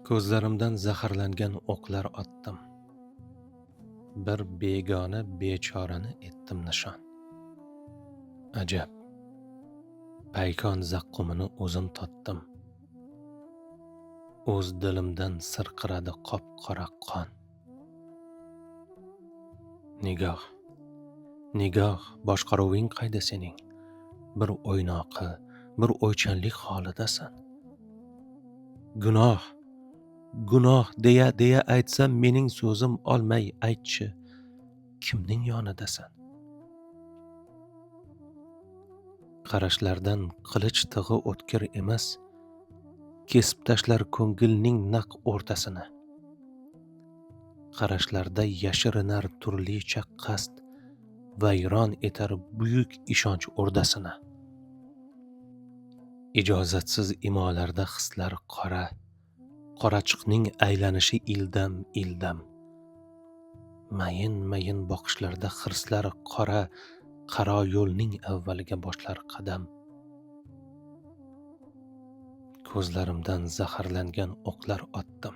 Ko'zlarimdan zaharlangan o'qlar otdim. Bir begona bechorani etdim nishon. Ajab, paykon zaqqumini o'zim totdim. O'z dilimdan sirqiradi qop-qora qon. Nigoh, nigoh, boshqaruving qayda sening? Bir o'ynoqi, bir o'ychanlik holidasan. Gunoh, gunoh deya aytsam mening so'zim olmay aytchi, kimning yonidasan? Qarashlardan qilich tig'i o'tkir emas, kesib tashlar ko'ngilning naq o'rtasini. Qarashlarda yashirinar turlicha qasd, vayron etar buyuk ishonch o'rdasini. Ijozatsiz imolarda hislar qora, qorachiqning aylanishi ildam. Mayin boqishlarda hirslar qaro yo'lning avvaliga boshlar qadam. Ko'zlarimdan zaharlangan o'qlar otdim.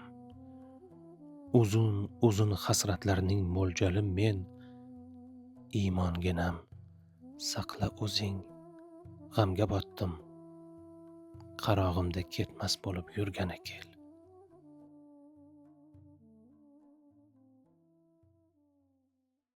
Uzun hasratlarning mo'ljali men. Iymonginam, saqla o'zing, g'amga botdim. Qarog'imda ketmas bo'lib yurgani kel.